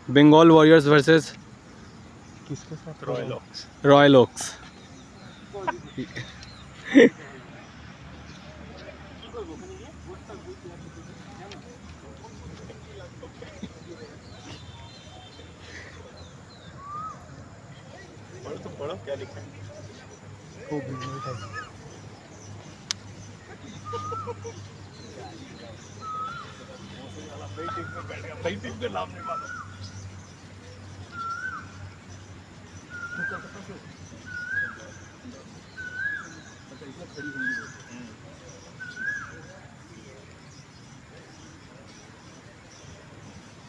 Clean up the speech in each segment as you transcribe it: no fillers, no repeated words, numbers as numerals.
Bengal warriors versus किसके साथ? Royal oaks. पढ़ो क्या लिखा है? वो बिजनेस है। सही टीम का नाम नहीं मालूम।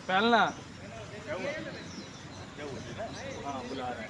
पहलना क्या हुआ? क्या हुआ ना? हाँ बुला रहा है।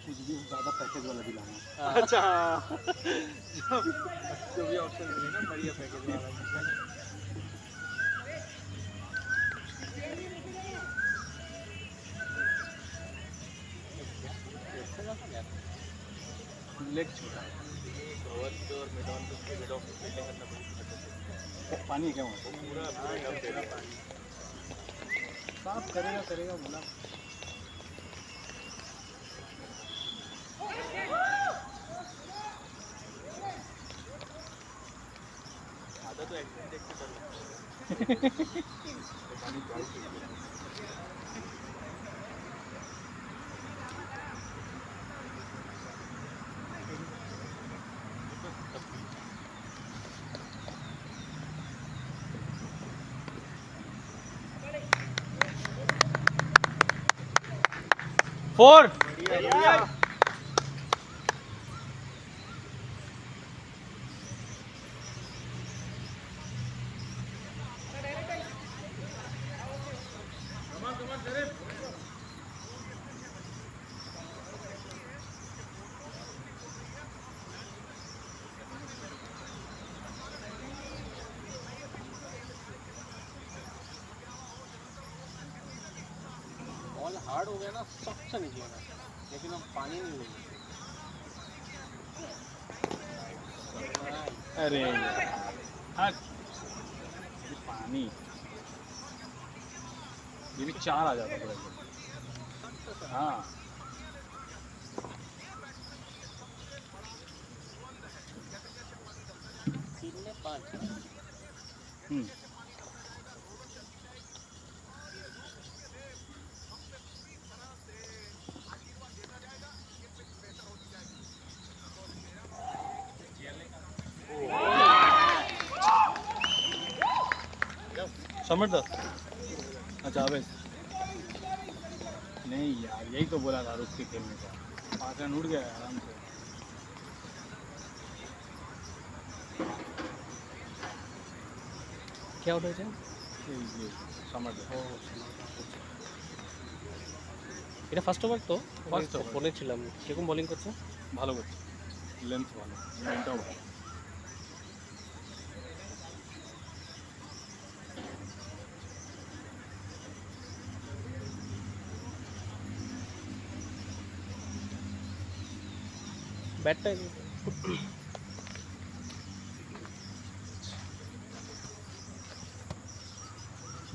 कुछ भी ज़्यादा पैकेज वाला दिलाना। अच्छा जो भी ऑप्शन मिले ना बढ़िया पैकेज वाला। लेग छोटा पानी है क्या वहाँ? पूरा साफ करेगा करेगा बोला। आधा तो एक्सीडेंट देख के डर लगता है। फोर बॉल हार्ड हो गया ना, सख्त से निकलेगा, लेकिन हम पानी नहीं लेंगे। अरे हाँ पानी ये भी 4 आ जाता पूरा। हाँ तीन में 5। समझ दो। अच्छा अबे नहीं यार, यही तो बोला था रुक के खेलने का। 5 रन उड़ गया आराम से। কে আউট হয়েছে? এই যে সামার এটা ফার্স্ট ওভার তো? First over. ফোনে ছিলাম। কিরকম বোলিং করছে? ভালো করছে, লেন্থ ভালো, লেন্থটাও ভালো। ব্যাটটা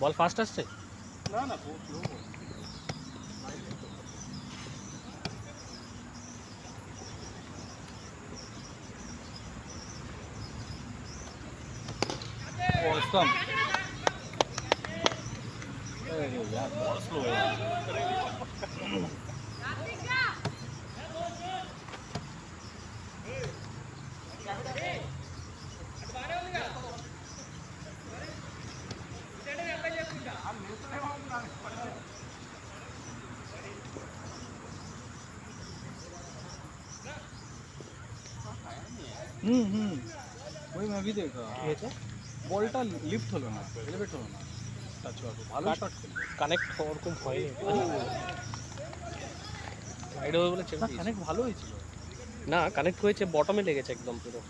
বল ফাস্ট আসছে? না না খুব স্লো। Awesome. अरे यार बहुत स्लो है। वही मैं भी देखा। কি হয়েছে? বলটা লিফট হলো না, এলিভেট হলো না, টাচ হলো ভালো শট খেললো। কানেক্ট ওরকম হয়নি। সাইড ওভার বলে ছেড়ে দিয়েছে। কানেক্ট ভালো হয়েছিল। না কানেক্ট হয়েছে, বটমে লেগেছে একদম পুরো।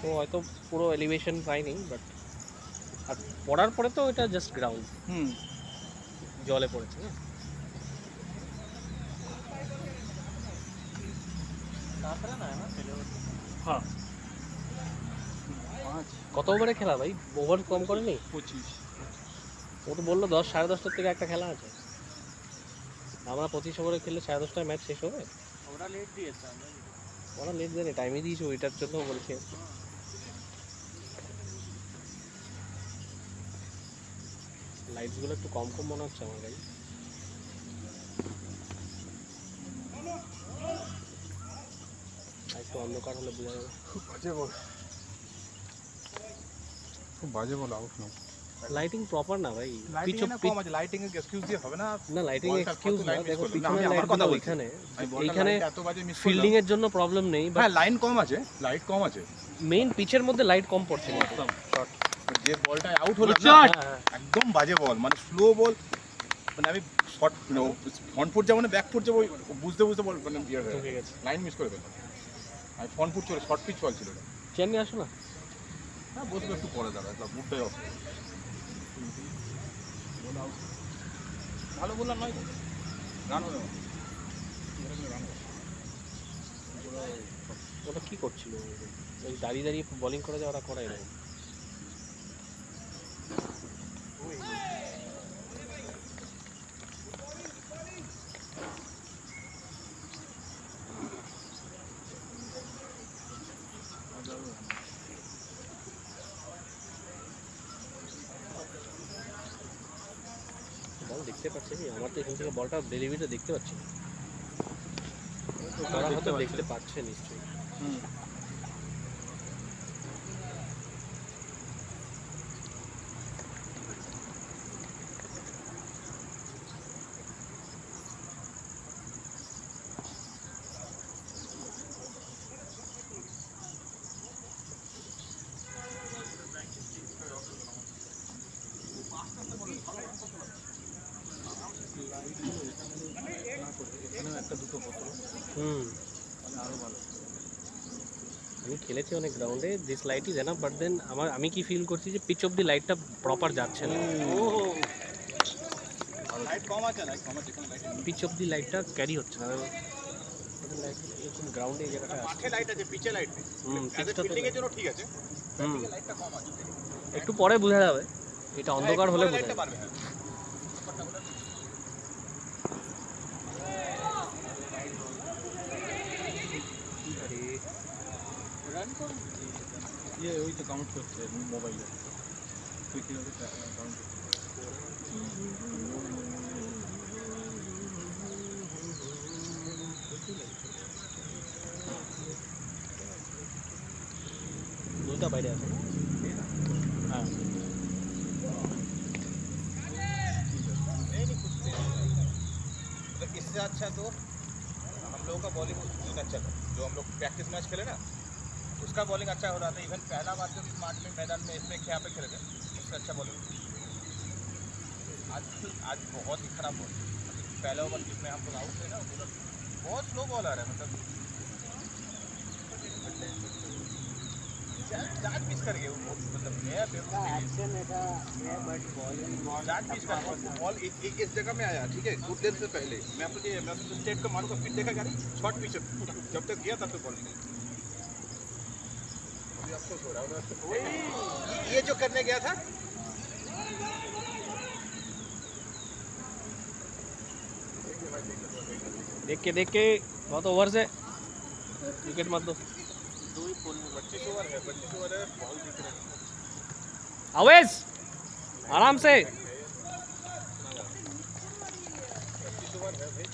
তো হয়তো পুরো এলিভেশন পাইনি, বাট আর পড়ার পরে তো এটা জাস্ট গ্রাউন্ড, জলে পড়েছে না। হ্যাঁ 5 কত ওভারে খেলা ভাই? ওভার কম করেনি? 25। ও তো বললো 10 10:30 থেকে একটা খেলা আছে। আমরা 25 ওভারে খেললে 10:30টায় ম্যাচ শেষ হবে। ওরা লেট দিয়েছে আমরা ওরা লেট দেয়নি, টাইমই দিয়েছে, ওইটার জন্য বলছে। লাইটসগুলো একটু কম কম মনে হচ্ছে আমার গাড়ি। একটু অন্ধকার হলে বোঝা যাবে। খুব বাজে বল, খুব বাজে বল, আউট না। লাইটিং প্রপার না ভাই। লাইটিং না কম আছে, লাইটিং এর এক্সকিউজ দিয়ে হবে না। না লাইটিং বলটা এক্সকিউজ কত না, লাইট মিস দেখো করলো। না, পিছনে আমি আমার লাইট কথা গুলো বলছি। এখানে আমি বলটা এইখানে লাইট এত বাজে মিস ফিল্ডিং এর জন্য প্রবলেম নেই, বাট হ্যাঁ লাইন কম আছে, লাইট কম আছে। মেইন পিচের মধ্যে লাইট কম পড়ছে কিন্তু। শট যে বলটা আউট হলো Good না, shot! একদম বাজে বল, মানে স্লো বল। মানে আমি শট ফ্রন্ট ফুট যাবো না ব্যাক ফুট যাবো, বুঝতে বুঝতে বল মানে ইয়ে হয়ে ঢুকে গেছে। লাইন মিস করে দিল। আমি ফ্রন্ট ফুট চলে, শর্ট পিচ বল ছিল এটা। চেয়ার নিয়ে আসো না। হ্যাঁ বসবে একটু পরে দাঁড়া, একটা বুটটাই অফ। ভালো বললাম নয় তো, রান হবে। ওটা কি করছিল? ওই দাঁড়িয়ে দাঁড়িয়ে বোলিং করে যায়, ওরা করে এরকম। বল দেখতে পাচ্ছি কি? আমার তো এখান থেকে বলটা ডেলিভারিটা দেখতে পাচ্ছি না। ওরা হয়তো দেখতে পাচ্ছে নিশ্চয়ই। এখানেও একটা দুটো পত্র আরো ভালো। আমি খেলেছি অনেক গ্রাউন্ডে, this light is enough, but then আমি কি ফিল করছি যে পিচ অফ দি লাইটটা প্রপার যাচ্ছে না। লাইট কম আছে, লাইট কম আছে, এখানে লাইট পিচ অফ দি লাইটটা ক্যারি হচ্ছে না। লাইট এরকম গ্রাউন্ডে এই জায়গাটা মাঠে লাইট আছে, পিচে লাইট নেই। ফিল্ডিং এর জন্য ঠিক আছে, লাইটটা কম আছে। একটু পরে বোঝা যাবে, এটা অন্ধকার হলে বোঝা লাইটটা যাবে। পারবে। হ্যাঁ ये वही तो काउंट करते हैं मोबाइल में, कोई किधर काउंट দুইটা বাইরে আছে। हाँ इससे अच्छा तो हम लोगों का बॉलिंग अच्छा था, जो हम लोग प्रैक्टिस मैच खेले ना, उसका बॉलिंग अच्छा हो रहा था। इवन पहला बार जब स्मार्ट में मैदान में इसमें क्या पे खेले थे, से अच्छा बॉलर आज बहुत ही खराब बॉल। पहला ओवर जिसमें हम लोग आउट थे ना वो बहुत स्लो बॉलर है, मतलब चार्ज मिस कर गए वो, मतलब गया एक्शन ऐसा है but bowling not charge miss कर गया बॉल इस जगह में आया, ठीक है, गुड लेंथ से पहले मैं तो स्टेट का मारूंगा, फिर देखा क्या शॉर्ट पिच जब तक गया तब तक बॉल निकल अभी अफसोस हो रहा है ये जो करने गया था। देख के बहुत ओवर से विकेट मत दो। 25 ओवर है, 25 ओवर है, बॉल दिख रहा है। अवेश आराम से। 25 ओवर है भाई।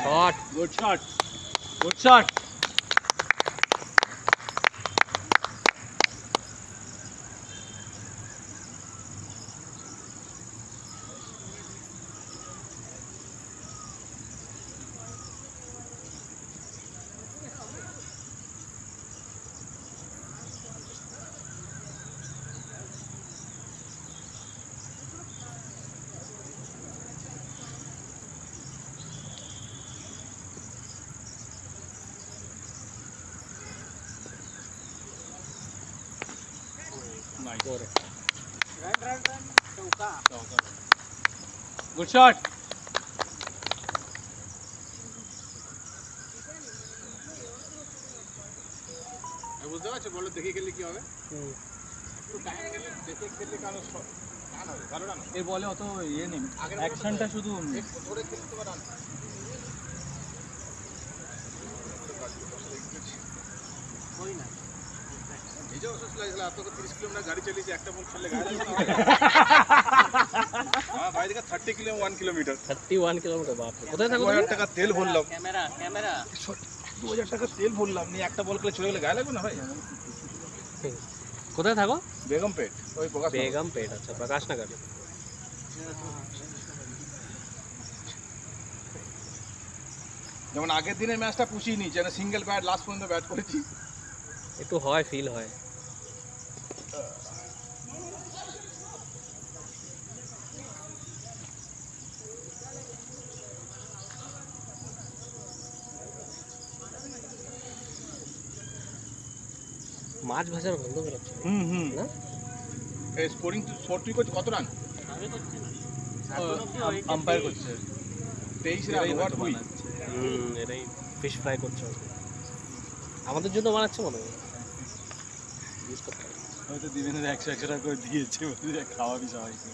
Shot good shot, good shot. Score है। रन चौका गुड शॉट। বুঝতে পারছো বলো দেখে গেলে কি হবে, হুম। একটু টাইম গেলে দেখে গেলে কারণ রান হবে, ভালো রান হবে। এই বলে অত ইয়ে নেই, আগের অ্যাকশনটা শুধু একটু ধরে খেলতে তোমার রান कोई ना নিজে অসুস্থ লাগছিল, এত 30 কিলোমিটার গাড়ি চালিয়েছি, একটা বল খেললে গাড়ি লাগবে না। হ্যাঁ ভাই দেখো 30 কিলো 1 কিলোমিটার 31 কিলোমিটার, বাপ রে। কোথায় থাকো 2000 টাকা তেল ভরলাম, कैमरा कैमरा 2000 টাকা তেল ভরলাম নিয়ে একটা বল খেলে চলে গেলে গায়ে লাগবে না ভাই। তুমি? কোথায় থাকো? বেগমপেট ওই প্রকাশ বেগম পেট। আচ্ছা, প্রকাশ নগর। যেমন আগের দিনের ম্যাচটা পুষিয়ে নিয়েছি, যেন সিঙ্গেল ব্যাট লাস্ট পর্যন্ত ব্যাট করেছি। একটু হয়, ফিল হয়। মাছ ভাজার গন্ধ বেরোচ্ছে না? এই স্কোরিং তুই করছিস কত রান? আমি করছি না আম্পায়ার করছে। 23 রান ওভার 2। এটাই ফিশ ফ্রাই করছে আমাদের জন্য বানাচ্ছে মনে হয়। ইউজ করতে হবে। হয়তো দিবেনের 100 টাকা করে দিয়েছে, বলে খাওয়াবি সবাইকে।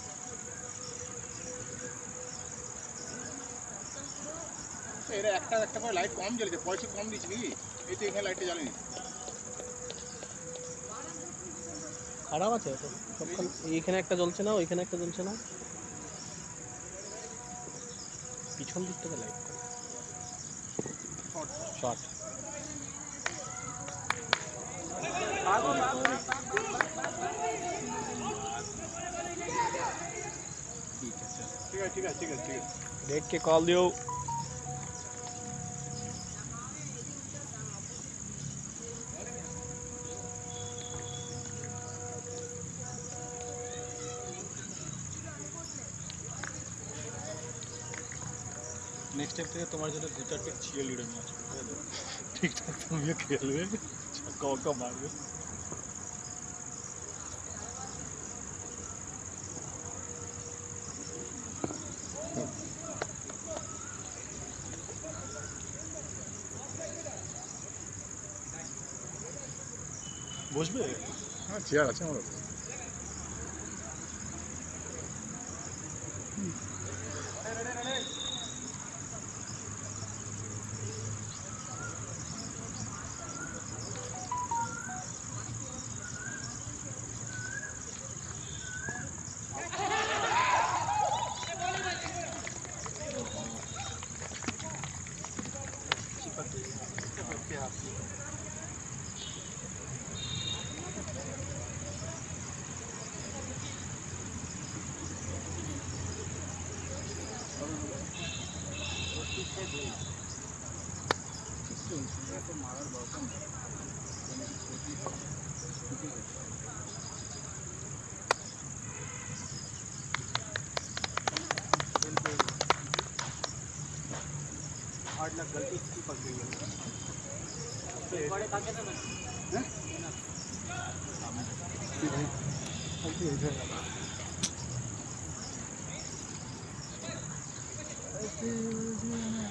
এরা একটা করে লাইট কম জ্বলেছে, পয়সা কম দিচ্ছি নাকি? এই তো এখানে লাইটটা জ্বালেনি। খারাপ আছে তো সবখানে। এইখানে একটা জ্বলছে না, ওইখানে একটা জ্বলছে না, পিছন দিক থেকে লাইট শর্ট। ঠিক আছে देख के कॉल दियो। নেক্সট টাইম থেকে তোমার জন্য 2-4টা চিয়ার লিডার নিয়ে আসবে, ঠিকঠাক তুমিও খেলবে, ছক্কা ওক্কা মারবে। বসবে? হ্যাঁ চেয়ার আছে আমার। बड़े खाते ना मैं ऐसे